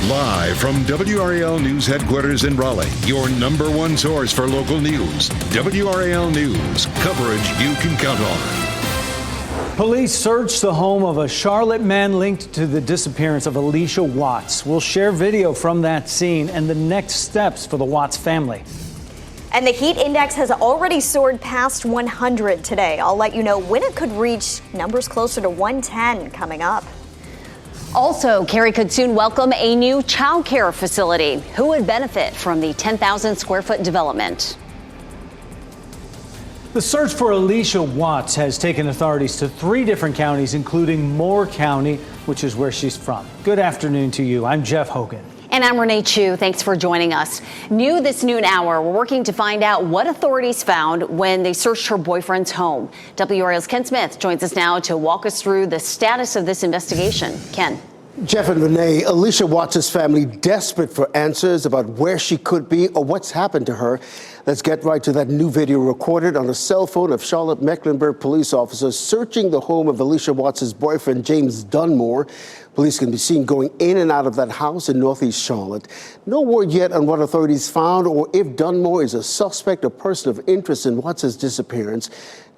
Live from WRAL News Headquarters in Raleigh, your number one source for local news. WRAL News, coverage you can count on. Police searched the home of a Charlotte man linked to the disappearance of Alicia Watts. We'll share video from that scene and the next steps for the Watts family. And the heat index has already soared past 100 today. I'll let you know when it could reach numbers closer to 110 coming up. Also, Cary could soon welcome a new child care facility. Who would benefit from the 10,000 square foot development? The search for Alicia Watts has taken authorities to 3 different counties, including Moore County, which is where she's from. Good afternoon to you. I'm Jeff Hogan. And I'm Renee Chu. Thanks for joining us. New this noon hour, we're working to find out what authorities found when they searched her boyfriend's home. WRAL's Ken Smith joins us now to walk us through the status of this investigation. Ken. Jeff and Renee, Alicia Watts' family desperate for answers about where she could be or what's happened to her. Let's get right to that new video recorded on a cell phone of Charlotte Mecklenburg police officers searching the home of Alicia Watts' boyfriend, James Dunmore. Police can be seen going in and out of that house in northeast Charlotte. No word yet on what authorities found or if Dunmore is a suspect or person of interest in Watts' disappearance.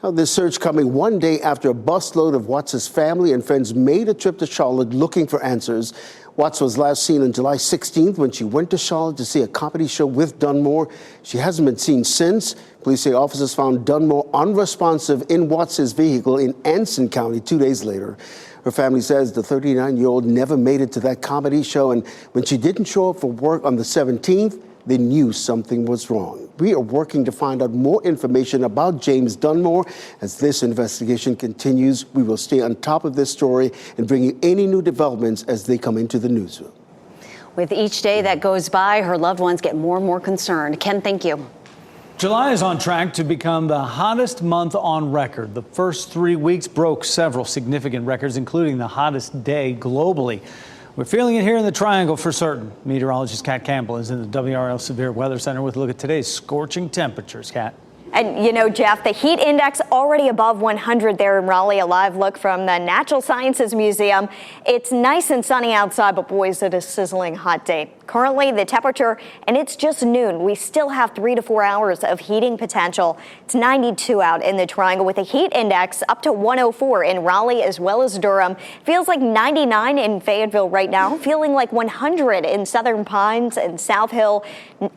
Now, this search coming one day after a busload of Watts' family and friends made a trip to Charlotte looking for answers. Watts was last seen on July 16th when she went to Charlotte to see a comedy show with Dunmore. She hasn't been seen since. Police say officers found Dunmore unresponsive in Watts' vehicle in Anson County 2 days later. Her family says the 39-year-old never made it to that comedy show, and when she didn't show up for work on the 17th, they knew something was wrong. We are working to find out more information about James Dunmore. As this investigation continues, we will stay on top of this story and bring you any new developments as they come into the newsroom. With each day that goes by, her loved ones get more and more concerned. Ken, thank you. July is on track to become the hottest month on record. The first 3 weeks broke several significant records, including the hottest day globally. We're feeling it here in the Triangle for certain. Meteorologist Kat Campbell is in the WRL Severe Weather Center with a look at today's scorching temperatures. Kat. And you know, Jeff, the heat index already above 100 there in Raleigh. A live look from the Natural Sciences Museum. It's nice and sunny outside, but boys, it is a sizzling hot day. Currently, the temperature, and it's just noon. We still have 3 to 4 hours of heating potential. It's 92 out in the Triangle with a heat index up to 104 in Raleigh as well as Durham. Feels like 99 in Fayetteville right now. Feeling like 100 in Southern Pines and South Hill.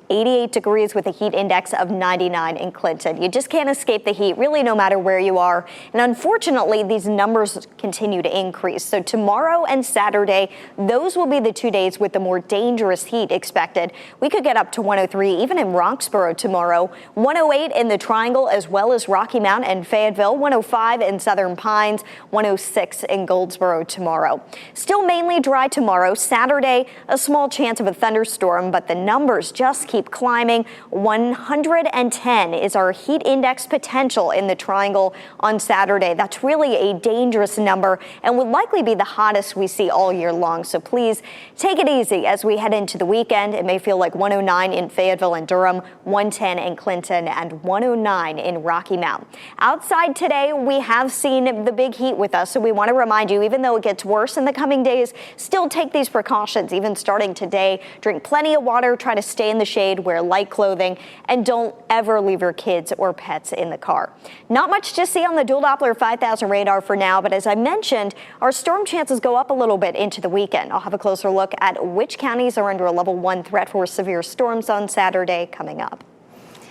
88 degrees with a heat index of 99 in Clinton. You just can't escape the heat, really, no matter where you are. And unfortunately, these numbers continue to increase. So tomorrow and Saturday, those will be the 2 days with the more dangerous heat expected. We could get up to 103 even in Roxborough tomorrow, 108 in the Triangle as well as Rocky Mount and Fayetteville, 105 in Southern Pines, 106 in Goldsboro tomorrow. Still mainly dry tomorrow. Saturday, a small chance of a thunderstorm, but the numbers just keep climbing. 110 is our heat index potential in the Triangle on Saturday. That's really a dangerous number and would likely be the hottest we see all year long. So please take it easy as we head into the weekend. It may feel like 109 in Fayetteville and Durham, 110 in Clinton, and 109 in Rocky Mount. Outside today, we have seen the big heat with us, so we want to remind you, even though it gets worse in the coming days, still take these precautions, even starting today. Drink plenty of water, try to stay in the shade, wear light clothing, and don't ever leave your kids or pets in the car. Not much to see on the dual Doppler 5000 radar for now, but as I mentioned, our storm chances go up a little bit into the weekend. I'll have a closer look at which counties are under a level 1 threat for severe storms on Saturday coming up.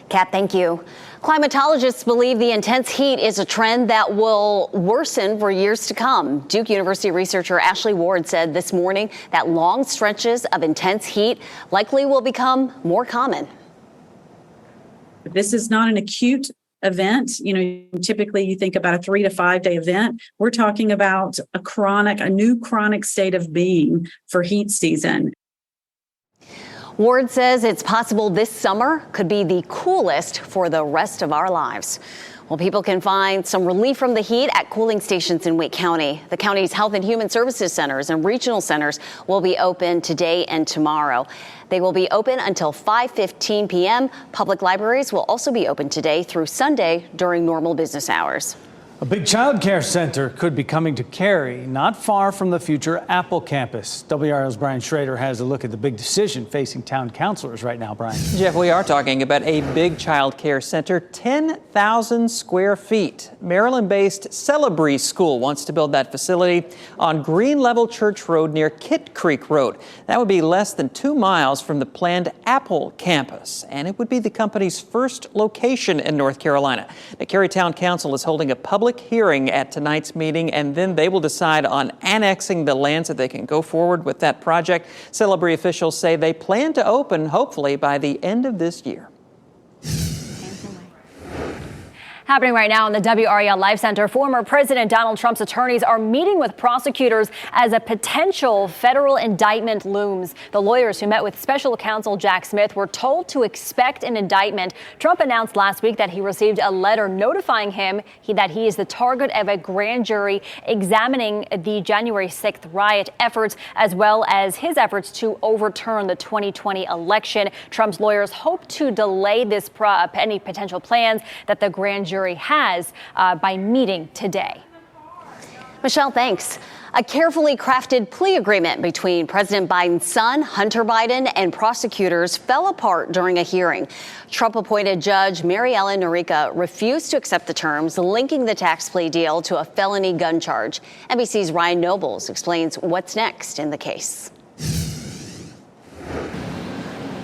Kat, thank you. Climatologists believe the intense heat is a trend that will worsen for years to come. Duke University researcher Ashley Ward said this morning that long stretches of intense heat likely will become more common. This is not an acute event. You know, typically you think about a 3 to 5 day event. We're talking about a new chronic state of being for heat season. Ward says it's possible this summer could be the coolest for the rest of our lives. Well, people can find some relief from the heat at cooling stations in Wake County. The county's Health and Human Services centers and regional centers will be open today and tomorrow. They will be open until 5:15 p.m. Public libraries will also be open today through Sunday during normal business hours. A big child care center could be coming to Cary, not far from the future Apple campus. WRAL's Brian Schrader has a look at the big decision facing town councilors right now, Brian. Jeff, we are talking about a big child care center, 10,000 square feet. Maryland-based Celebree School wants to build that facility on Green Level Church Road near Kit Creek Road. That would be less than 2 miles from the planned Apple campus, and it would be the company's first location in North Carolina. The Cary Town Council is holding a public hearing at tonight's meeting, and then they will decide on annexing the land so they can go forward with that project. Celebree officials say they plan to open, hopefully, by the end of this year. Happening right now in the WRAL Life Center, former President Donald Trump's attorneys are meeting with prosecutors as a potential federal indictment looms. The lawyers who met with special counsel Jack Smith were told to expect an indictment. Trump announced last week that he received a letter notifying him that he is the target of a grand jury examining the January 6th riot efforts, as well as his efforts to overturn the 2020 election. Trump's lawyers hope to delay this any potential plans that the grand jury has by meeting today. Michelle, thanks. A carefully crafted plea agreement between President Biden's son, Hunter Biden, and prosecutors fell apart during a hearing. Trump-appointed Judge Mary Ellen Noreika refused to accept the terms, linking the tax plea deal to a felony gun charge. NBC's Ryan Nobles explains what's next in the case.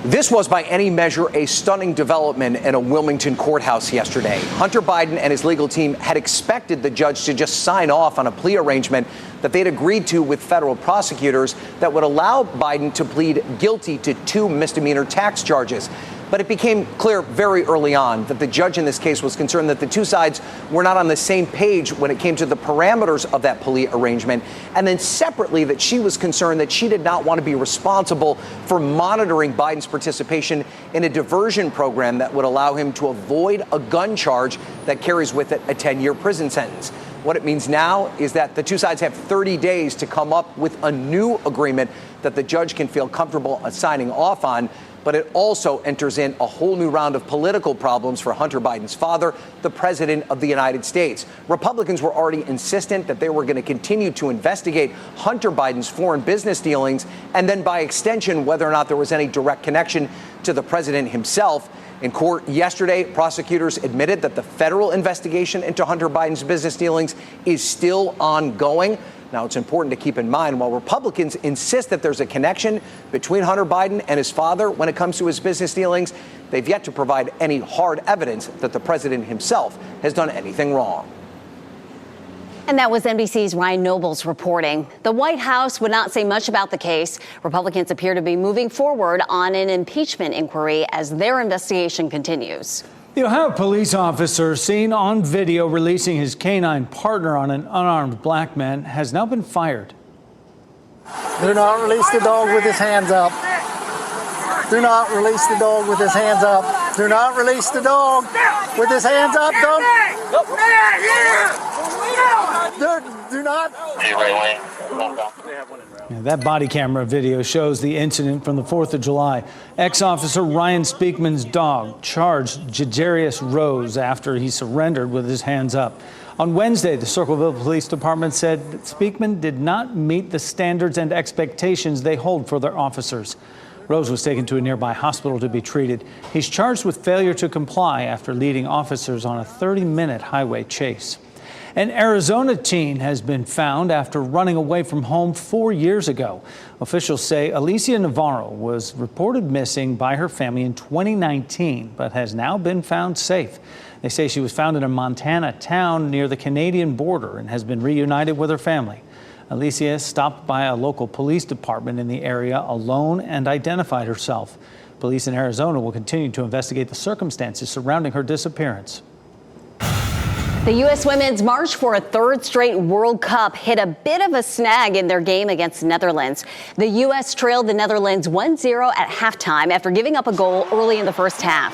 This was, by any measure, a stunning development in a Wilmington courthouse yesterday. Hunter Biden and his legal team had expected the judge to just sign off on a plea arrangement that they'd agreed to with federal prosecutors that would allow Biden to plead guilty to 2 misdemeanor tax charges. But it became clear very early on that the judge in this case was concerned that the two sides were not on the same page when it came to the parameters of that plea arrangement. And then separately, that she was concerned that she did not want to be responsible for monitoring Biden's participation in a diversion program that would allow him to avoid a gun charge that carries with it a 10-year prison sentence. What it means now is that the two sides have 30 days to come up with a new agreement that the judge can feel comfortable signing off on. But it also enters in a whole new round of political problems for Hunter Biden's father, the president of the United States. Republicans were already insistent that they were going to continue to investigate Hunter Biden's foreign business dealings, and then by extension, whether or not there was any direct connection to the president himself. In court yesterday, prosecutors admitted that the federal investigation into Hunter Biden's business dealings is still ongoing. Now, it's important to keep in mind, while Republicans insist that there's a connection between Hunter Biden and his father when it comes to his business dealings, they've yet to provide any hard evidence that the president himself has done anything wrong. And that was NBC's Ryan Nobles reporting. The White House would not say much about the case. Republicans appear to be moving forward on an impeachment inquiry as their investigation continues. The Ohio police officer seen on video releasing his canine partner on an unarmed black man has now been fired. Do not release the dog with his hands up. Do not release the dog with his hands up. Do not release the dog with his hands up. Don't. Do not. Yeah, that body camera video shows the incident from the 4th of July. Ex-officer Ryan Speakman's dog charged Jadarius Rose after he surrendered with his hands up. On Wednesday, the Circleville Police Department said that Speakman did not meet the standards and expectations they hold for their officers. Rose was taken to a nearby hospital to be treated. He's charged with failure to comply after leading officers on a 30-minute highway chase. An Arizona teen has been found after running away from home 4 years ago. Officials say Alicia Navarro was reported missing by her family in 2019, but has now been found safe. They say she was found in a Montana town near the Canadian border and has been reunited with her family. Alicia stopped by a local police department in the area alone and identified herself. Police in Arizona will continue to investigate the circumstances surrounding her disappearance. The U.S. women's march for a third straight World Cup hit a bit of a snag in their game against Netherlands. The U.S. trailed the Netherlands 1-0 at halftime after giving up a goal early in the first half.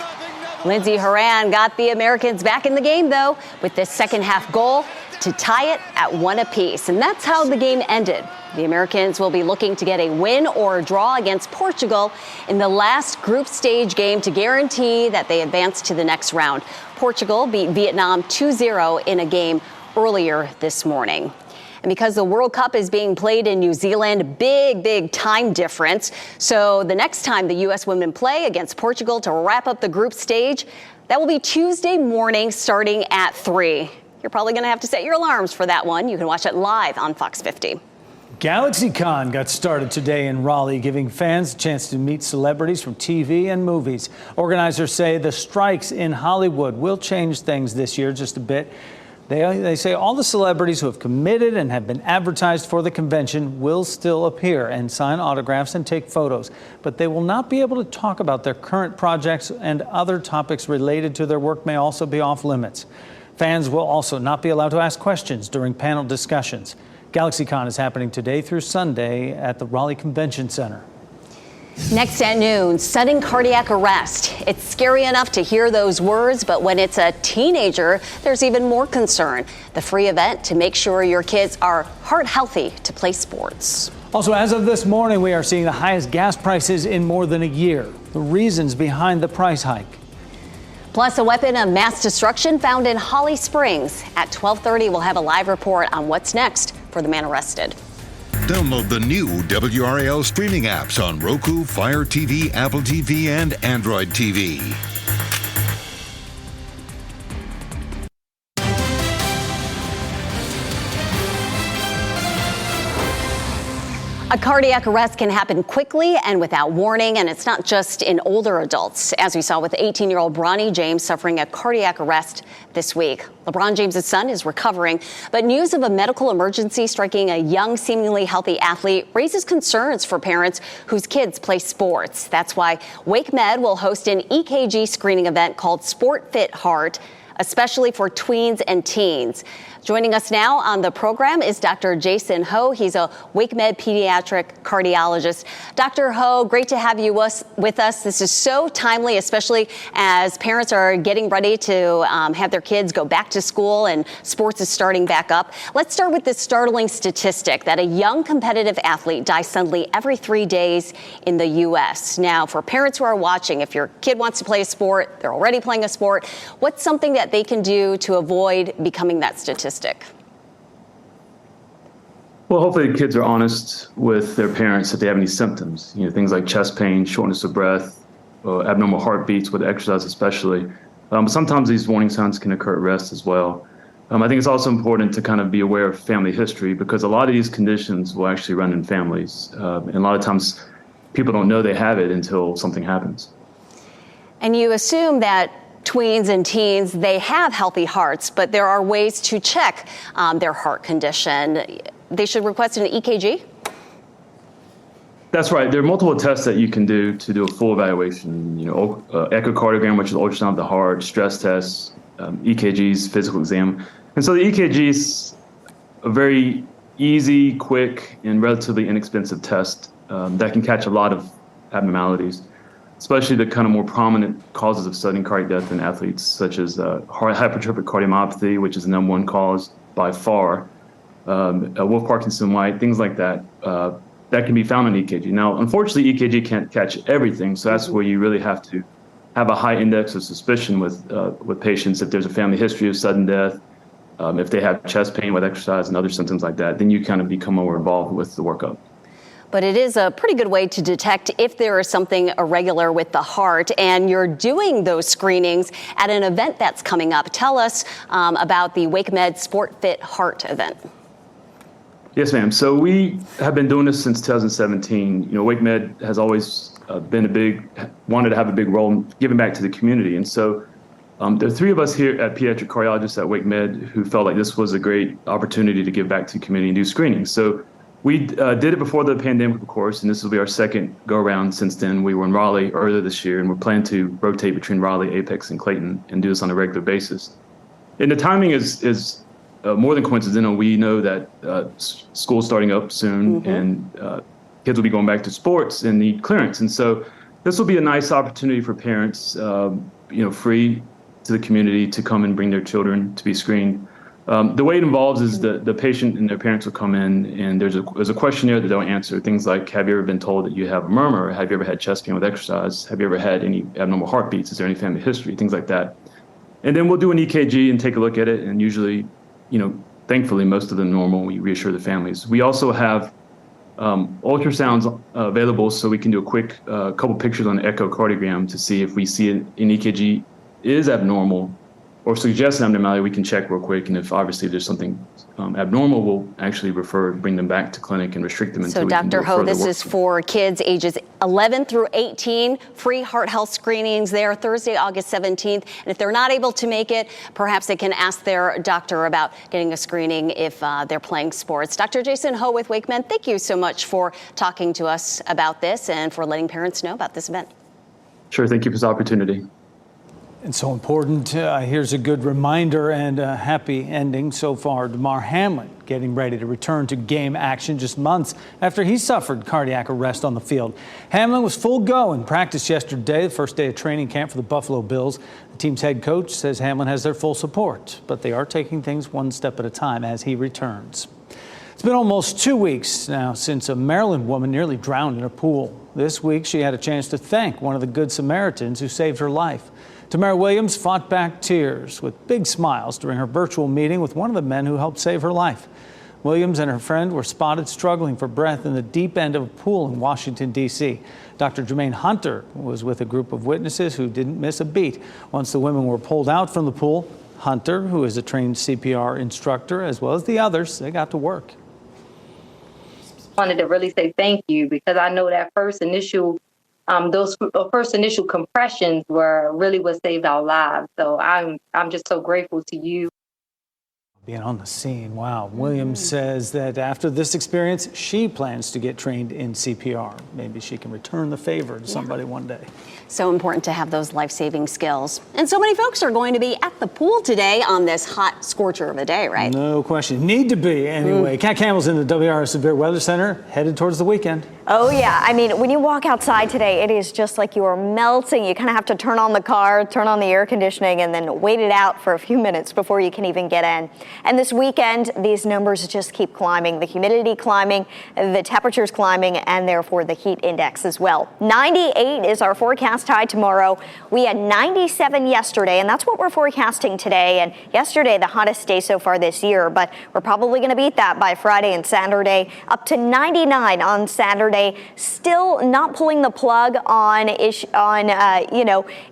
Lindsey Horan got the Americans back in the game, though, with this second half goal to tie it at 1 apiece. And that's how the game ended. The Americans will be looking to get a win or a draw against Portugal in the last group stage game to guarantee that they advance to the next round. Portugal beat Vietnam 2-0 in a game earlier this morning. And because the World Cup is being played in New Zealand, big time difference. So the next time the U.S. women play against Portugal to wrap up the group stage, that will be Tuesday morning starting at 3. You're probably going to have to set your alarms for that one. You can watch it live on Fox 50. GalaxyCon got started today in Raleigh, giving fans a chance to meet celebrities from TV and movies. Organizers say the strikes in Hollywood will change things this year just a bit. They say all the celebrities who have committed and have been advertised for the convention will still appear and sign autographs and take photos, but they will not be able to talk about their current projects, and other topics related to their work may also be off limits. Fans will also not be allowed to ask questions during panel discussions. GalaxyCon is happening today through Sunday at the Raleigh Convention Center. Next at noon, sudden cardiac arrest. It's scary enough to hear those words, but when it's a teenager, there's even more concern. The free event to make sure your kids are heart healthy to play sports. Also, as of this morning, we are seeing the highest gas prices in more than a year. The reasons behind the price hike. Plus, a weapon of mass destruction found in Holly Springs. At 12:30, we'll have a live report on what's next for the man arrested. Download the new WRAL streaming apps on Roku, Fire TV, Apple TV, and Android TV. A cardiac arrest can happen quickly and without warning, and it's not just in older adults, as we saw with 18-year-old Bronny James suffering a cardiac arrest this week. LeBron James' son is recovering, but news of a medical emergency striking a young, seemingly healthy athlete raises concerns for parents whose kids play sports. That's why Wake Med will host an EKG screening event called Sport Fit Heart, especially for tweens and teens. Joining us now on the program is Dr. Jason Ho. He's a Wake Med pediatric cardiologist. Dr. Ho, great to have you with us. This is so timely, especially as parents are getting ready to have their kids go back to school and sports is starting back up. Let's start with this startling statistic that a young competitive athlete dies suddenly every 3 days in the U.S. Now, for parents who are watching, if your kid wants to play a sport, they're already playing a sport, what's something that they can do to avoid becoming that statistic? Well, hopefully the kids are honest with their parents if they have any symptoms, things like chest pain, shortness of breath, abnormal heartbeats with exercise especially. Sometimes these warning signs can occur at rest as well. I think it's also important to kind of be aware of family history, because a lot of these conditions will actually run in families. And a lot of times people don't know they have it until something happens. And you assume that tweens and teens, they have healthy hearts, but there are ways to check their heart condition. They should request an EKG? That's right. There are multiple tests that you can do to do a full evaluation. Echocardiogram, which is ultrasound of the heart, stress tests, EKGs, physical exam. And so the EKG is a very easy, quick, and relatively inexpensive test that can catch a lot of abnormalities, especially the kind of more prominent causes of sudden cardiac death in athletes, such as hypertrophic cardiomyopathy, which is the number one cause by far, Wolff-Parkinson-White, things like that, that can be found on EKG. Now, unfortunately, EKG can't catch everything, so that's where you really have to have a high index of suspicion with patients. If there's a family history of sudden death, if they have chest pain with exercise and other symptoms like that, then you kind of become more involved with the workup. But it is a pretty good way to detect if there is something irregular with the heart, and you're doing those screenings at an event that's coming up. Tell us about the Wake Med Sport Fit Heart event. Yes, ma'am. So we have been doing this since 2017. Wake Med has always wanted to have a big role in giving back to the community. And so there are three of us here at pediatric cardiologists at Wake Med who felt like this was a great opportunity to give back to the community and do screenings. So we did it before the pandemic, of course, and this will be our second go-around since then. We were in Raleigh earlier this year, and we're planning to rotate between Raleigh, Apex, and Clayton and do this on a regular basis. And the timing is more than coincidental. We know that school's starting up soon, and kids will be going back to sports and need clearance. And so this will be a nice opportunity for parents, free to the community to come and bring their children to be screened. The way it involves is the patient and their parents will come in, and there's a questionnaire that they'll answer. Things like, have you ever been told that you have a murmur? Have you ever had chest pain with exercise? Have you ever had any abnormal heartbeats? Is there any family history? Things like that. And then we'll do an EKG and take a look at it. And usually, thankfully most of them normal. We reassure the families. We also have ultrasounds available, so we can do a quick couple pictures on the echocardiogram to see if we see an EKG is abnormal or suggests an abnormality. We can check real quick, and if obviously there's something abnormal, we'll actually bring them back to clinic and restrict them until so we can do Dr. Ho, this work. is for kids ages 11 through 18, free heart health screenings there Thursday, August 17th. And if they're not able to make it, perhaps they can ask their doctor about getting a screening if they're playing sports. Dr. Jason Ho with WakeMed, thank you so much for talking to us about this and for letting parents know about this event. Sure, thank you for this opportunity. And so important. Here's a good reminder and a happy ending so far. Damar Hamlin getting ready to return to game action just months after he suffered cardiac arrest on the field. Hamlin was full go in practice yesterday, the first day of training camp for the Buffalo Bills. The team's head coach says Hamlin has their full support, but they are taking things one step at a time as he returns. It's been almost 2 weeks now since a Maryland woman nearly drowned in a pool. This week, she had a chance to thank one of the Good Samaritans who saved her life. Tamara Williams fought back tears with big smiles during her virtual meeting with one of the men who helped save her life. Williams and her friend were spotted struggling for breath in the deep end of a pool in Washington, D.C. Dr. Jermaine Hunter was with a group of witnesses who didn't miss a beat. Once the women were pulled out from the pool, Hunter, who is a trained CPR instructor, as well as the others, they got to work. Wanted to really say thank you, because I know that those first initial compressions were really what saved our lives. So I'm just so grateful to you. Being on the scene, wow. Williams says that after this experience, she plans to get trained in CPR. Maybe she can return the favor to somebody one day. So important to have those life-saving skills. And so many folks are going to be at the pool today on this hot scorcher of a day, right? No question. Need to be anyway. Kat Campbell's in the WRAL Severe Weather Center, headed towards the weekend. Oh, yeah. I mean, when you walk outside today, it is just like you are melting. You kind of have to turn on the car, turn on the air conditioning, and then wait it out for a few minutes before you can even get in. And this weekend, these numbers just keep climbing. The humidity climbing, the temperatures climbing, and therefore the heat index as well. 98 is our forecast high tomorrow. We had 97 yesterday, and that's what we're forecasting today. And yesterday, the hottest day so far this year, but we're probably going to beat that by Friday and Saturday, up to 99 on Saturday. Still not pulling the plug on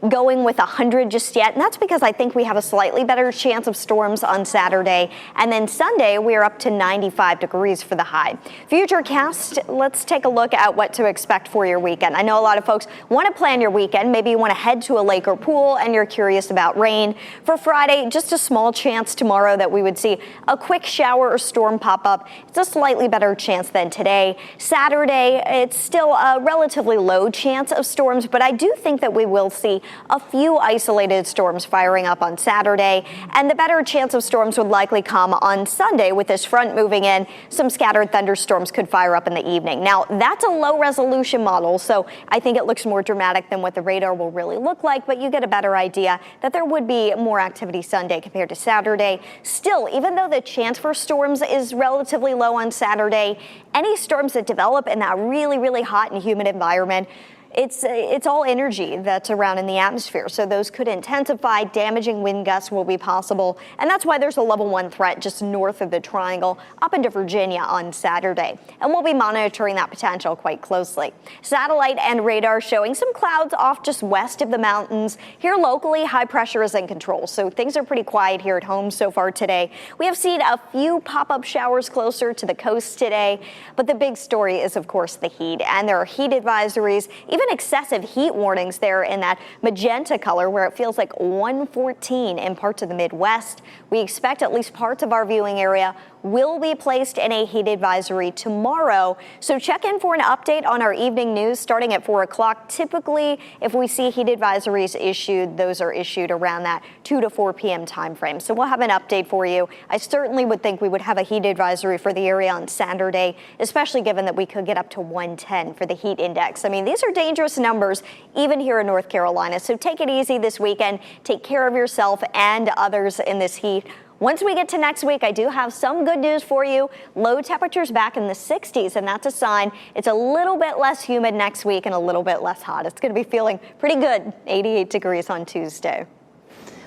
going with 100 just yet. And that's because I think we have a slightly better chance of storms on Saturday. And then Sunday, we're up to 95 degrees for the high. Futurecast, let's take a look at what to expect for your weekend. I know a lot of folks want to plan your weekend. Maybe you want to head to a lake or pool and you're curious about rain. For Friday, just a small chance tomorrow that we would see a quick shower or storm pop up. It's a slightly better chance than today. Saturday, it's still a relatively low chance of storms, but I do think that we will see a few isolated storms firing up on Saturday, and the better chance of storms would likely come on Sunday with this front moving in. Some scattered thunderstorms could fire up in the evening. Now, that's a low resolution model, so I think it looks more dramatic than what the radar will really look like, but you get a better idea that there would be more activity Sunday compared to Saturday. Still, even though the chance for storms is relatively low on Saturday, any storms that develop in that really, really hot and humid environment, it's all energy that's around in the atmosphere. So those could intensify. Damaging wind gusts will be possible. And that's why there's a level 1 threat just north of the triangle up into Virginia on Saturday. And we'll be monitoring that potential quite closely. Satellite and radar showing some clouds off just west of the mountains. Here locally, high pressure is in control. So things are pretty quiet here at home so far today. We have seen a few pop-up showers closer to the coast today. But the big story is, of course, the heat. And there are heat advisories, even excessive heat warnings there in that magenta color where it feels like 114 in parts of the Midwest. We expect at least parts of our viewing area will be placed in a heat advisory tomorrow. So check in for an update on our evening news starting at 4 o'clock. Typically, if we see heat advisories issued, those are issued around that 2 to 4 p.m. time frame. So we'll have an update for you. I certainly would think we would have a heat advisory for the area on Saturday, especially given that we could get up to 110 for the heat index. I mean, these are dangerous numbers even here in North Carolina. So take it easy this weekend. Take care of yourself and others in this heat. Once we get to next week, I do have some good news for you. Low temperatures back in the 60s, and that's a sign it's a little bit less humid next week and a little bit less hot. It's going to be feeling pretty good, 88 degrees on Tuesday.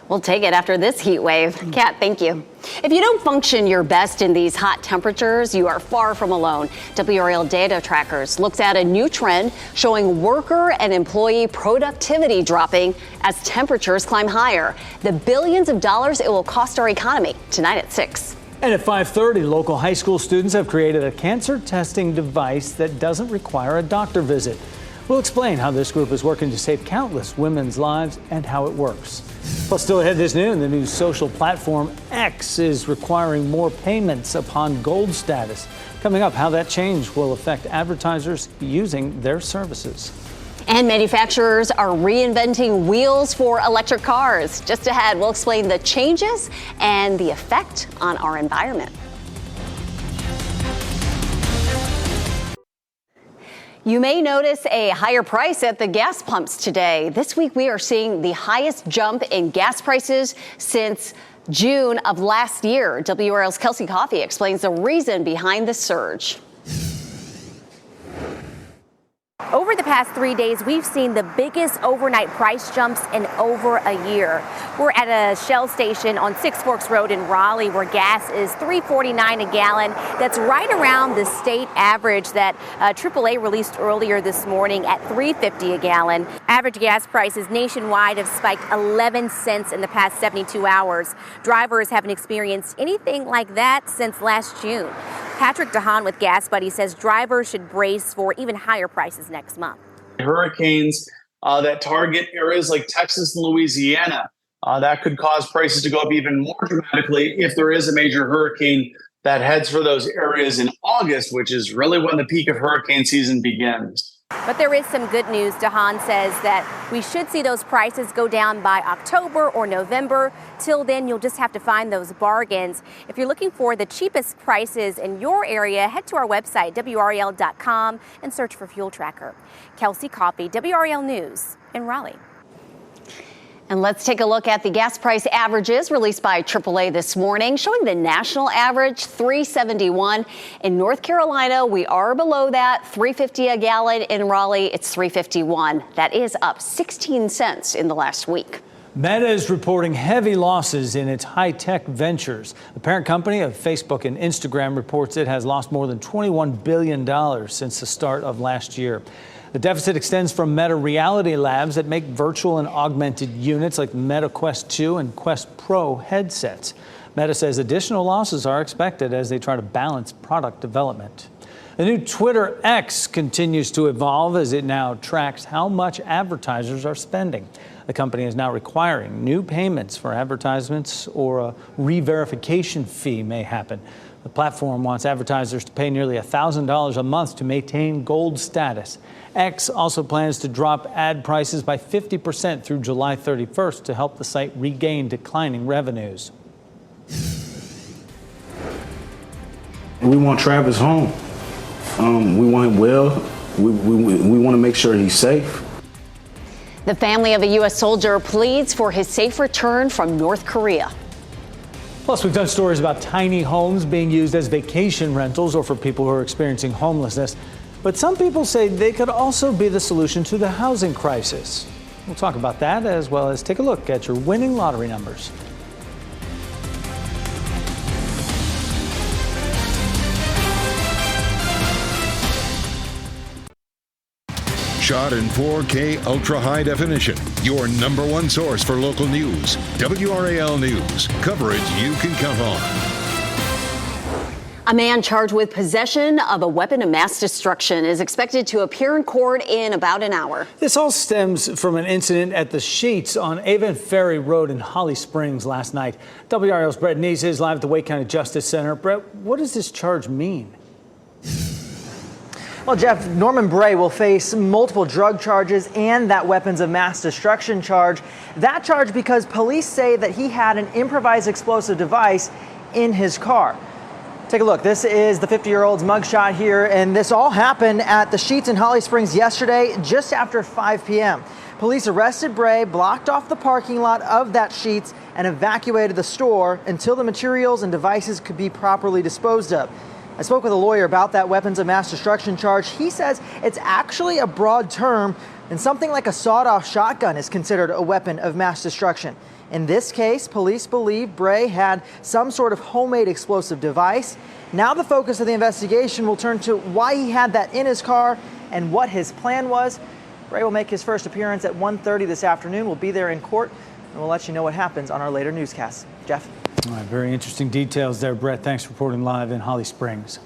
We'll take it after this heat wave. Kat, thank you. If you don't function your best in these hot temperatures, you are far from alone. WRAL Data Trackers looks at a new trend showing worker and employee productivity dropping as temperatures climb higher. The billions of dollars it will cost our economy. Tonight at 6. And at 5:30, local high school students have created a cancer testing device that doesn't require a doctor visit. We'll explain how this group is working to save countless women's lives and how it works. Plus, still ahead this noon, the new social platform X is requiring more payments upon gold status. Coming up, how that change will affect advertisers using their services. And manufacturers are reinventing wheels for electric cars. Just ahead, we'll explain the changes and the effect on our environment. You may notice a higher price at the gas pumps today. This week, we are seeing the highest jump in gas prices since June of last year. WRAL's Kelsey Coffey explains the reason behind the surge. Over the past 3 days, we've seen the biggest overnight price jumps in over a year. We're at a Shell station on Six Forks Road in Raleigh where gas is $3.49 a gallon. That's right around the state average that AAA released earlier this morning at $3.50 a gallon. Average gas prices nationwide have spiked 11 cents in the past 72 hours. Drivers haven't experienced anything like that since last June. Patrick DeHaan with Gas Buddy says drivers should brace for even higher prices next month. Hurricanes that target areas like Texas and Louisiana, that could cause prices to go up even more dramatically if there is a major hurricane that heads for those areas in August, which is really when the peak of hurricane season begins. But there is some good news. DeHaan says that we should see those prices go down by October or November. Till then, you'll just have to find those bargains. If you're looking for the cheapest prices in your area, head to our website, WRAL.com, and search for Fuel Tracker. Kelsey Coffey, WRAL News in Raleigh. And let's take a look at the gas price averages released by AAA this morning, showing the national average $3.71. In North Carolina, we are below that, $3.50 a gallon. In Raleigh, it's $3.51. That is up 16 cents in the last week. Meta is reporting heavy losses in its high-tech ventures. The parent company of Facebook and Instagram reports it has lost more than $21 billion since the start of last year. The deficit extends from Meta Reality Labs that make virtual and augmented units like Meta Quest 2 and Quest Pro headsets. Meta says additional losses are expected as they try to balance product development. The new Twitter X continues to evolve as it now tracks how much advertisers are spending. The company is now requiring new payments for advertisements, or a re-verification fee may happen. The platform wants advertisers to pay nearly $1,000 a month to maintain gold status. X also plans to drop ad prices by 50% through July 31st to help the site regain declining revenues. We want Travis home. We want him well. We want to make sure he's safe. The family of a U.S. soldier pleads for his safe return from North Korea. Plus, we've done stories about tiny homes being used as vacation rentals or for people who are experiencing homelessness. But some people say they could also be the solution to the housing crisis. We'll talk about that as well as take a look at your winning lottery numbers. Shot in 4K ultra high definition. Your number one source for local news. WRAL News. Coverage you can count on. A man charged with possession of a weapon of mass destruction is expected to appear in court in about an hour. This all stems from an incident at the Sheets on Avon Ferry Road in Holly Springs last night. WRAL's Brett Neese is live at the Wake County Justice Center. Brett, what does this charge mean? Well, Jeff, Norman Bray will face multiple drug charges and that weapons of mass destruction charge. That charge because police say that he had an improvised explosive device in his car. Take a look. This is the 50-year-old's mugshot here, and this all happened at the Sheets in Holly Springs yesterday, just after 5 p.m. Police arrested Bray, blocked off the parking lot of that Sheets, and evacuated the store until the materials and devices could be properly disposed of. I spoke with a lawyer about that weapons of mass destruction charge. He says it's actually a broad term, and something like a sawed-off shotgun is considered a weapon of mass destruction. In this case, police believe Bray had some sort of homemade explosive device. Now the focus of the investigation will turn to why he had that in his car and what his plan was. Bray will make his first appearance at 1:30 this afternoon. We'll be there in court, and we'll let you know what happens on our later newscasts. Jeff? All right, very interesting details there, Brett. Thanks for reporting live in Holly Springs.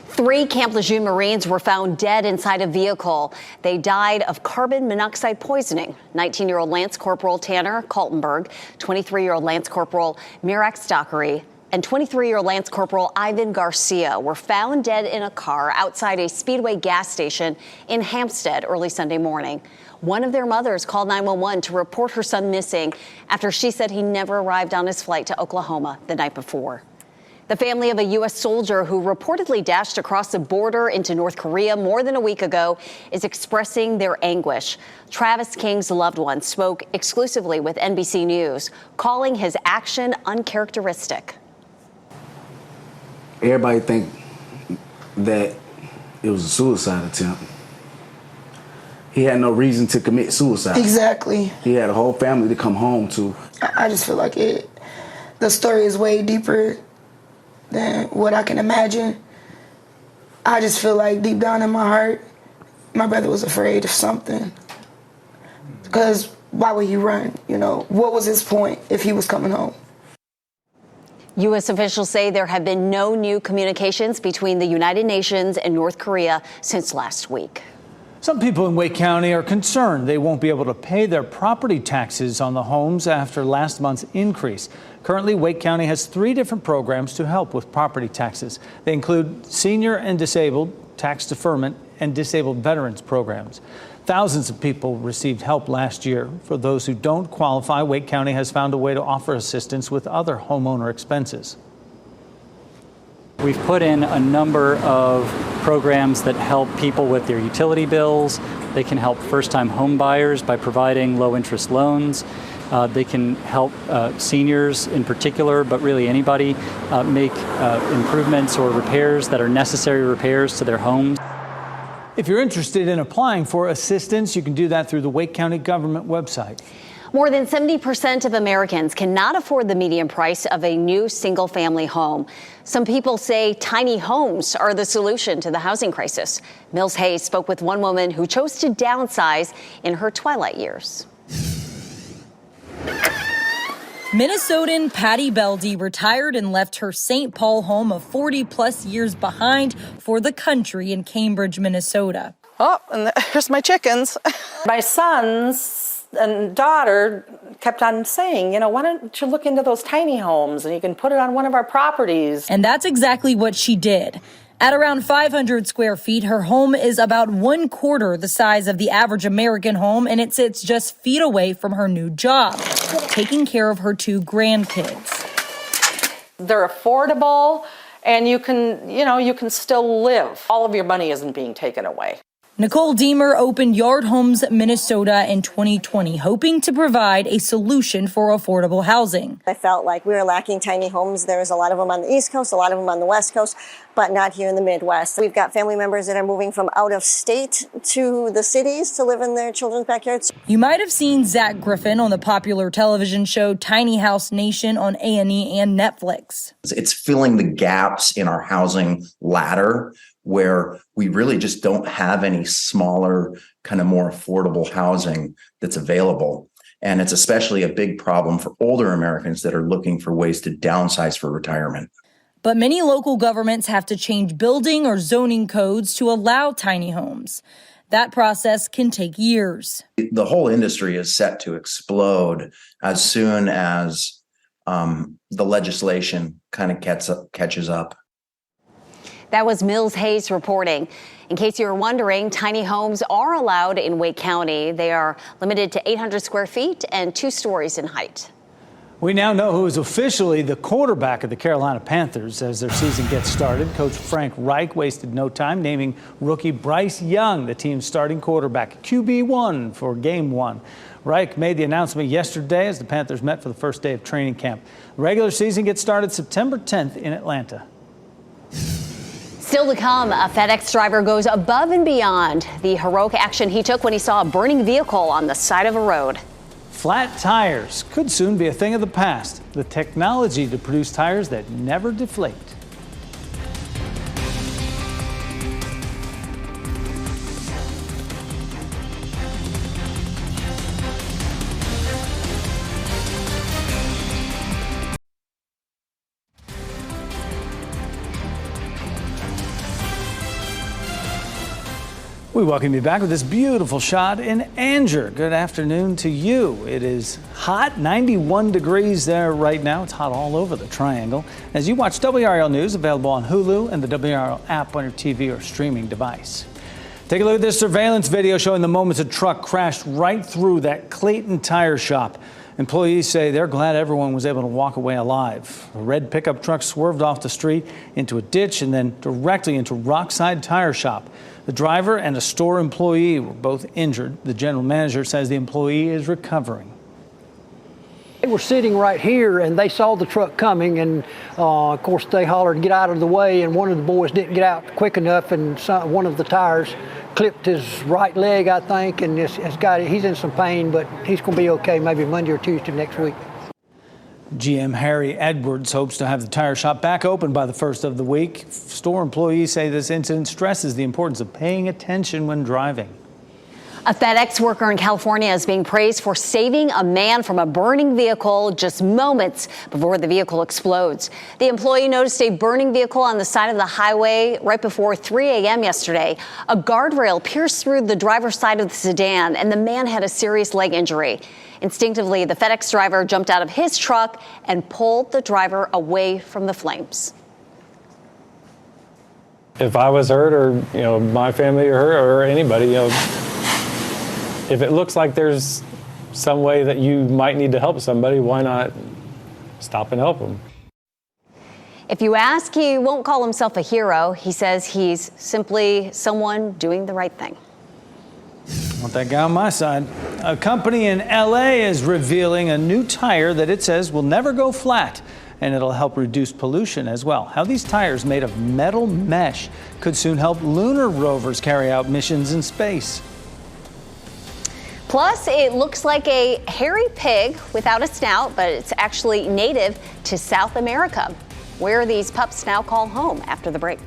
3 Camp Lejeune Marines were found dead inside a vehicle. They died of carbon monoxide poisoning. 19-year-old Lance Corporal Tanner Kaltenberg, 23-year-old Lance Corporal Mirak Stockery, and 23-year-old Lance Corporal Ivan Garcia were found dead in a car outside a Speedway gas station in Hampstead early Sunday morning. One of their mothers called 911 to report her son missing after she said he never arrived on his flight to Oklahoma the night before. The family of a U.S. soldier who reportedly dashed across the border into North Korea more than a week ago is expressing their anguish. Travis King's loved one spoke exclusively with NBC News, calling his action uncharacteristic. Everybody think that it was a suicide attempt. He had no reason to commit suicide. Exactly. He had a whole family to come home to. I just feel like the story is way deeper than what I can imagine. I just feel like deep down in my heart, my brother was afraid of something. Because why would he run? You know, what was his point if he was coming home? U.S. officials say there have been no new communications between the United Nations and North Korea since last week. Some people in Wake County are concerned they won't be able to pay their property taxes on the homes after last month's increase. Currently, Wake County has 3 different programs to help with property taxes. They include senior and disabled, tax deferment, and disabled veterans programs. Thousands of people received help last year. For those who don't qualify, Wake County has found a way to offer assistance with other homeowner expenses. We've put in a number of programs that help people with their utility bills. They can help first-time home buyers by providing low-interest loans. They can help seniors in particular, but really anybody, make improvements or repairs that are necessary repairs to their homes. If you're interested in applying for assistance, you can do that through the Wake County government website. More than 70% of Americans cannot afford the median price of a new single-family home. Some people say tiny homes are the solution to the housing crisis. Mills Hayes spoke with one woman who chose to downsize in her twilight years. Minnesotan Patty Beldy retired and left her St. Paul home of 40-plus years behind for the country in Cambridge, Minnesota. Oh, and here's my chickens. My sons and daughter kept on saying, you know, why don't you look into those tiny homes and you can put it on one of our properties. And that's exactly what she did. At around 500 square feet, her home is about 1/4 the size of the average American home, and it sits just feet away from her new job, taking care of her 2 grandkids. They're affordable, and you can still live. All of your money isn't being taken away. Nicole Deemer opened Yard Homes Minnesota in 2020, hoping to provide a solution for affordable housing. I felt like we were lacking tiny homes. There's a lot of them on the East Coast, a lot of them on the West Coast, but not here in the Midwest. We've got family members that are moving from out of state to the cities to live in their children's backyards. You might have seen Zach Griffin on the popular television show Tiny House Nation on A&E and Netflix. It's filling the gaps in our housing ladder where we really just don't have any smaller, kind of more affordable housing that's available. And it's especially a big problem for older Americans that are looking for ways to downsize for retirement. But many local governments have to change building or zoning codes to allow tiny homes. That process can take years. The whole industry is set to explode as soon as the legislation kind of catches up. That was Mills Hayes reporting. In case you were wondering, tiny homes are allowed in Wake County. They are limited to 800 square feet and 2 stories in height. We now know who is officially the quarterback of the Carolina Panthers as their season gets started. Coach Frank Reich wasted no time naming rookie Bryce Young the team's starting quarterback, QB1 for Game 1. Reich made the announcement yesterday as the Panthers met for the first day of training camp. The regular season gets started September 10th in Atlanta. Still to come, a FedEx driver goes above and beyond the heroic action he took when he saw a burning vehicle on the side of a road. Flat tires could soon be a thing of the past. The technology to produce tires that never deflate. We welcome you back with this beautiful shot in Anger. Good afternoon to you. It is hot, 91 degrees there right now. It's hot all over the triangle. As you watch WRAL News, available on Hulu and the WRAL app on your TV or streaming device. Take a look at this surveillance video showing the moments a truck crashed right through that Clayton tire shop. Employees say they're glad everyone was able to walk away alive. A red pickup truck swerved off the street into a ditch and then directly into Rockside Tire Shop. The driver and a store employee were both injured. The general manager says the employee is recovering. They were sitting right here and they saw the truck coming, and of course they hollered, "Get out of the way," and one of the boys didn't get out quick enough, and one of the tires clipped his right leg, I think, and he's in some pain, but he's going to be okay maybe Monday or Tuesday next week. GM Harry Edwards hopes to have the tire shop back open by the first of the week. Store employees say this incident stresses the importance of paying attention when driving. A FedEx worker in California is being praised for saving a man from a burning vehicle just moments before the vehicle explodes. The employee noticed a burning vehicle on the side of the highway right before 3 a.m. yesterday. A guardrail pierced through the driver's side of the sedan, and the man had a serious leg injury. Instinctively, the FedEx driver jumped out of his truck and pulled the driver away from the flames. If I was hurt, or my family or her or anybody, if it looks like there's some way that you might need to help somebody, why not stop and help them? If you ask, he won't call himself a hero. He says he's simply someone doing the right thing. I want that guy on my side. A company in LA is revealing a new tire that it says will never go flat, and it'll help reduce pollution as well. How these tires made of metal mesh could soon help lunar rovers carry out missions in space. Plus, it looks like a hairy pig without a snout, but it's actually native to South America, where these pups now call home after the break.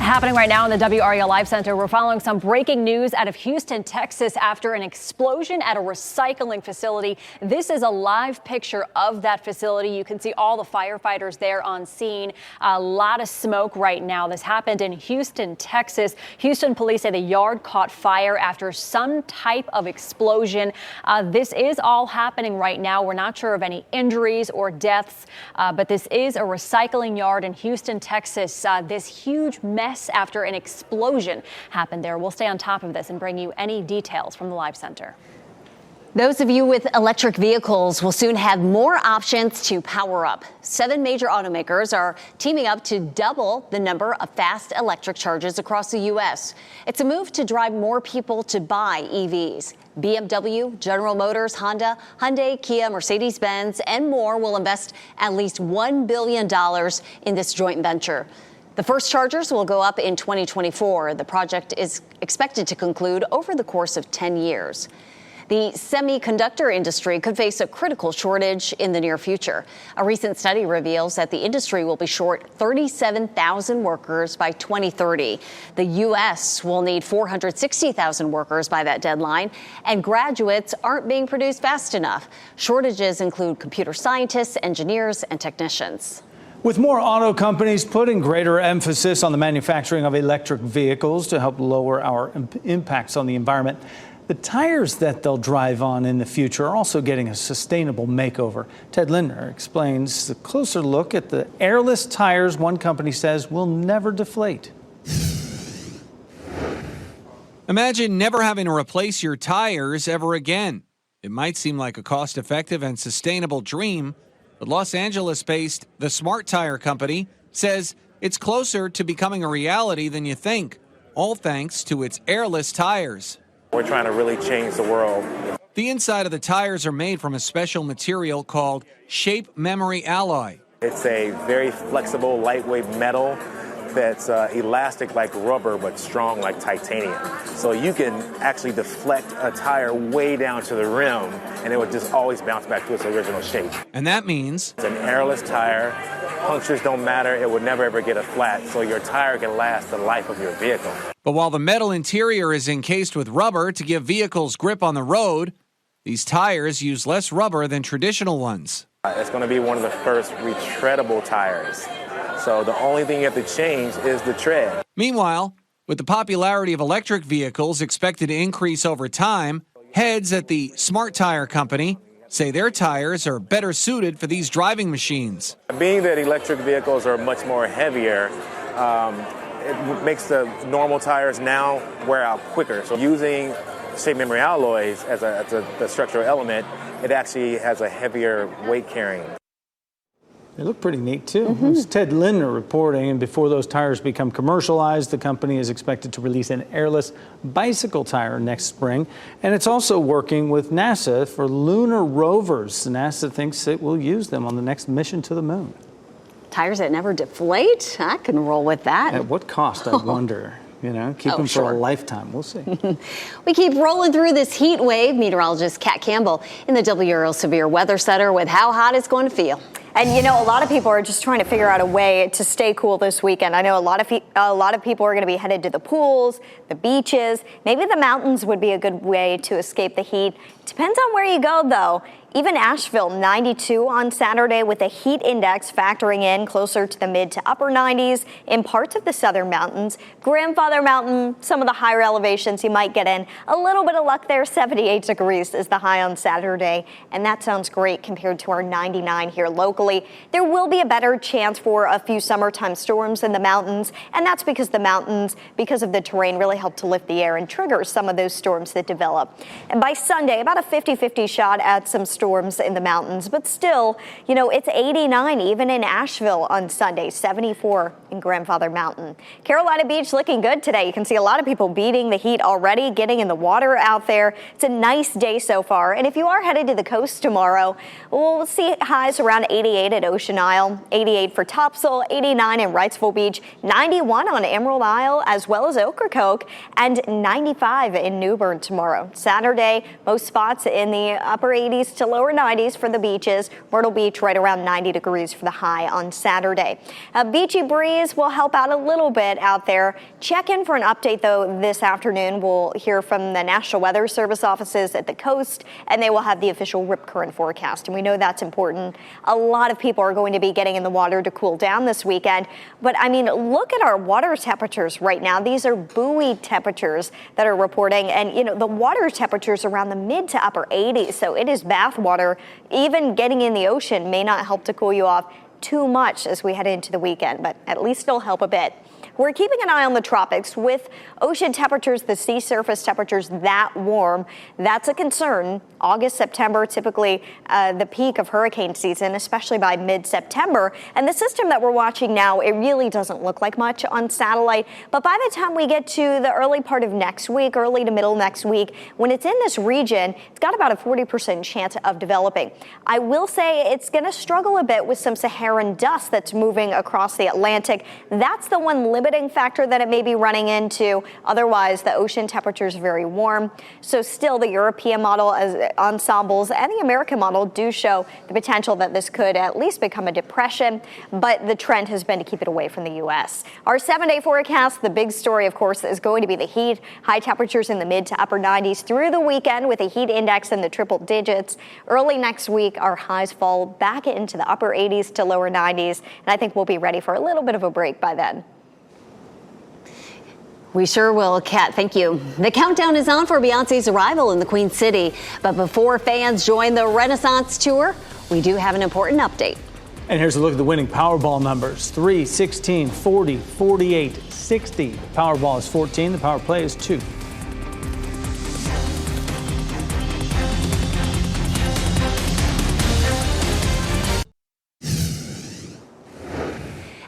Happening right now in the WRAL Live Center, we're following some breaking news out of Houston, Texas, after an explosion at a recycling facility. This is a live picture of that facility. You can see all the firefighters there on scene. A lot of smoke right now. This happened in Houston, Texas. Houston police say the yard caught fire after some type of explosion. This is all happening right now. We're not sure of any injuries or deaths, but this is a recycling yard in Houston, Texas. This huge mess after an explosion happened there. We'll stay on top of this and bring you any details from the Live Center. Those of you with electric vehicles will soon have more options to power up. 7 major automakers are teaming up to double the number of fast electric chargers across the U.S. It's a move to drive more people to buy EVs. BMW, General Motors, Honda, Hyundai, Kia, Mercedes-Benz, and more will invest at least $1 billion in this joint venture. The first chargers will go up in 2024. The project is expected to conclude over the course of 10 years. The semiconductor industry could face a critical shortage in the near future. A recent study reveals that the industry will be short 37,000 workers by 2030. The U.S. will need 460,000 workers by that deadline, and graduates aren't being produced fast enough. Shortages include computer scientists, engineers, and technicians. With more auto companies putting greater emphasis on the manufacturing of electric vehicles to help lower our impacts on the environment, the tires that they'll drive on in the future are also getting a sustainable makeover. Ted Lindner explains the closer look at the airless tires one company says will never deflate. Imagine never having to replace your tires ever again. It might seem like a cost-effective and sustainable dream, but Los Angeles-based The Smart Tire Company says it's closer to becoming a reality than you think, all thanks to its airless tires. We're trying to really change the world. The inside of the tires are made from a special material called shape memory alloy. It's a very flexible, lightweight metal that's elastic like rubber but strong like titanium. So you can actually deflect a tire way down to the rim and it would just always bounce back to its original shape. And that means it's an airless tire. Punctures don't matter. It would never ever get a flat, so your tire can last the life of your vehicle. But while the metal interior is encased with rubber to give vehicles grip on the road, these tires use less rubber than traditional ones. It's going to be one of the first retreadable tires. So the only thing you have to change is the tread. Meanwhile, with the popularity of electric vehicles expected to increase over time, heads at the Smart Tire Company say their tires are better suited for these driving machines. Being that electric vehicles are much more heavier, it makes the normal tires now wear out quicker. So using shape memory alloys as a structural element, it actually has a heavier weight carrying. They look pretty neat, too. It's Ted Lindner reporting, and before those tires become commercialized, the company is expected to release an airless bicycle tire next spring. And it's also working with NASA for lunar rovers. NASA thinks it will use them on the next mission to the moon. Tires that never deflate? I can roll with that. At what cost, I wonder? You know, keep them for a lifetime. We'll see. We keep rolling through this heat wave. Meteorologist Kat Campbell in the WRAL Severe Weather Center with how hot it's going to feel. And you know, a lot of people are just trying to figure out a way to stay cool this weekend. I know a lot of people are going to be headed to the pools, the beaches. Maybe the mountains would be a good way to escape the heat. Depends on where you go, though. Even Asheville, 92 on Saturday with a heat index factoring in closer to the mid to upper 90s in parts of the southern mountains. Grandfather Mountain, some of the higher elevations you might get in. A little bit of luck there, 78 degrees is the high on Saturday. And that sounds great compared to our 99 here locally. There will be a better chance for a few summertime storms in the mountains. And that's because the mountains, because of the terrain, really help to lift the air and trigger some of those storms that develop. And by Sunday, about a 50-50 shot at some storms in the mountains, but still, you know, it's 89 even in Asheville on Sunday, 74 in Grandfather Mountain. Carolina Beach looking good today. You can see a lot of people beating the heat already, getting in the water out there. It's a nice day so far. And if you are headed to the coast tomorrow, we'll see highs around 88 at Ocean Isle, 88 for Topsail, 89 in Wrightsville Beach, 91 on Emerald Isle, as well as Ocracoke, and 95 in New Bern tomorrow. Saturday, most spots in the upper 80s to lower 90s for the beaches. Myrtle Beach right around 90 degrees for the high on Saturday. A beachy breeze will help out a little bit out there. Check in for an update, though, this afternoon. We'll hear from the National Weather Service offices at the coast, and they will have the official rip current forecast. And we know that's important. A lot of people are going to be getting in the water to cool down this weekend. But, I mean, look at our water temperatures right now. These are buoy temperatures that are reporting. And, you know, the water temperatures around the mid to upper 80s. So it is bath water. Even getting in the ocean may not help to cool you off too much as we head into the weekend, but at least it'll help a bit. We're keeping an eye on the tropics with ocean temperatures, the sea surface temperatures that warm. That's a concern. August, September, typically the peak of hurricane season, especially by mid-September. And the system that we're watching now, it really doesn't look like much on satellite. But by the time we get to the early part of next week, early to middle next week, when it's in this region, it's got about a 40% chance of developing. I will say it's going to struggle a bit with some Saharan dust that's moving across the Atlantic. That's the one limiting factor that it may be running into. Otherwise, the ocean temperature is very warm. So still, the European model as ensembles and the American model do show the potential that this could at least become a depression, but the trend has been to keep it away from the U.S. Our 7-day forecast, the big story, of course, is going to be the heat. High temperatures in the mid to upper 90s through the weekend with a heat index in the triple digits. Early next week, our highs fall back into the upper 80s to lower 90s, and I think we'll be ready for a little bit of a break by then. We sure will, Kat. Thank you. The countdown is on for Beyonce's arrival in the Queen City. But before fans join the Renaissance tour, we do have an important update. And here's a look at the winning Powerball numbers. 3, 16, 40, 48, 60. The Powerball is 14. The Power Play is 2.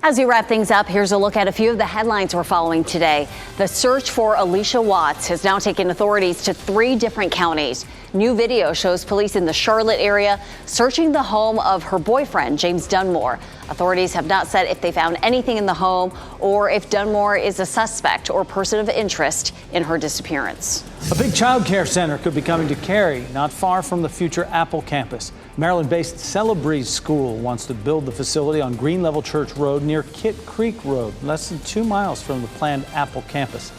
As we wrap things up, here's a look at a few of the headlines we're following today. The search for Alicia Watts has now taken authorities to 3 different counties. New video shows police in the Charlotte area searching the home of her boyfriend, James Dunmore. Authorities have not said if they found anything in the home or if Dunmore is a suspect or person of interest in her disappearance. A big child care center could be coming to Cary, not far from the future Apple campus. Maryland-based Celebreeze School wants to build the facility on Green Level Church Road near Kit Creek Road, less than 2 miles from the planned Apple campus.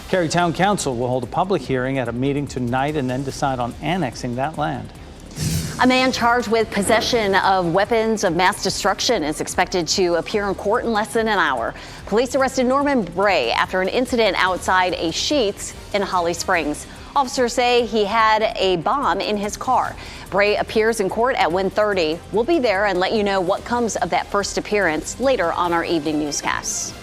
Cary Town Council will hold a public hearing at a meeting tonight and then decide on annexing that land. A man charged with possession of weapons of mass destruction is expected to appear in court in less than an hour. Police arrested Norman Bray after an incident outside a Sheetz in Holly Springs. Officers say he had a bomb in his car. Bray appears in court at 1:30. We'll be there and let you know what comes of that first appearance later on our evening newscasts.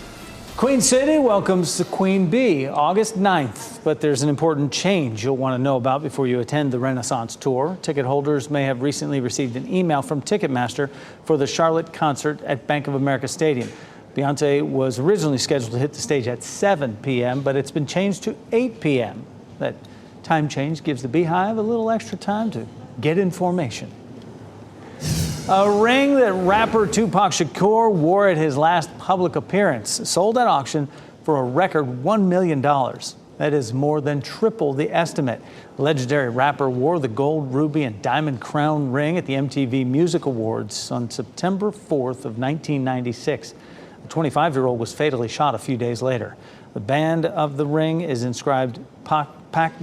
Queen City welcomes the Queen Bee August 9th, but there's an important change you'll want to know about before you attend the Renaissance Tour. Ticket holders may have recently received an email from Ticketmaster for the Charlotte concert at Bank of America Stadium. Beyonce was originally scheduled to hit the stage at 7 p.m., but it's been changed to 8 p.m. That time change gives the Beehive a little extra time to get information. A ring that rapper Tupac Shakur wore at his last public appearance sold at auction for a record $1 million. That is more than triple the estimate. The legendary rapper wore the gold, ruby, and diamond crown ring at the MTV Music Awards on September 4th of 1996. The 25-year-old was fatally shot a few days later. The band of the ring is inscribed Pac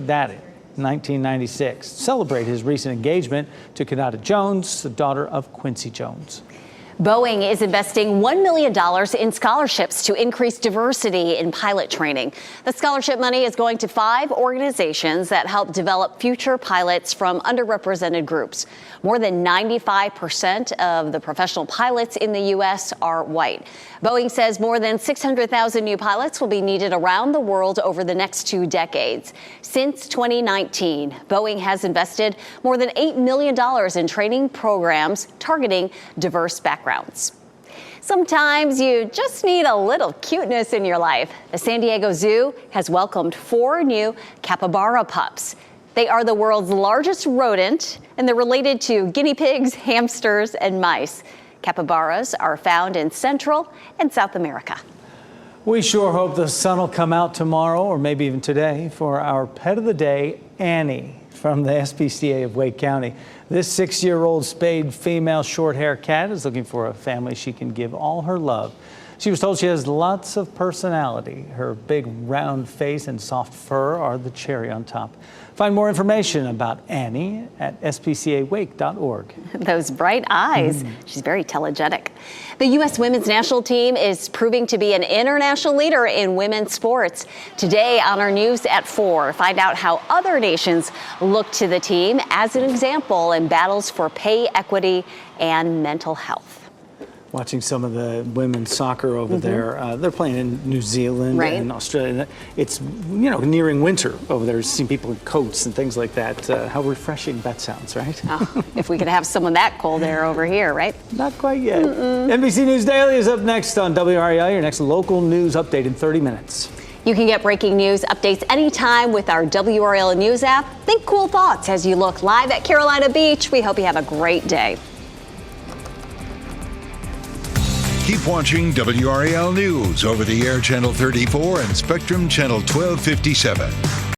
Daddy, 1996. Celebrate his recent engagement to Kenyatta Jones, the daughter of Quincy Jones. Boeing is investing $1 million in scholarships to increase diversity in pilot training. The scholarship money is going to 5 organizations that help develop future pilots from underrepresented groups. More than 95% of the professional pilots in the U.S. are white. Boeing says more than 600,000 new pilots will be needed around the world over the next 2 decades. Since 2019, Boeing has invested more than $8 million in training programs targeting diverse backgrounds. Sometimes you just need a little cuteness in your life. The San Diego Zoo has welcomed 4 new capybara pups. They are the world's largest rodent, and they're related to guinea pigs, hamsters, and mice. Capybaras are found in Central and South America. We sure hope the sun will come out tomorrow, or maybe even today, for our pet of the day, Annie, from the SPCA of Wake County. This 6-year-old spayed female short-hair cat is looking for a family she can give all her love. She was told she has lots of personality. Her big round face and soft fur are the cherry on top. Find more information about Annie at spcawake.org. Those bright eyes. She's very telegenic. The U.S. women's national team is proving to be an international leader in women's sports. Today on our news at 4, find out how other nations look to the team as an example in battles for pay equity and mental health. Watching some of the women's soccer over there. They're playing in New Zealand and Australia. It's, nearing winter over there. Seeing people in coats and things like that. How refreshing that sounds, right? Oh, if we could have some of that cold air over here, right? Not quite yet. NBC News Daily is up next on WRAL, your next local news update in 30 minutes. You can get breaking news updates anytime with our WRAL News app. Think cool thoughts as you look live at Carolina Beach. We hope you have a great day. Keep watching WRAL News over the air Channel 34 and Spectrum Channel 1257.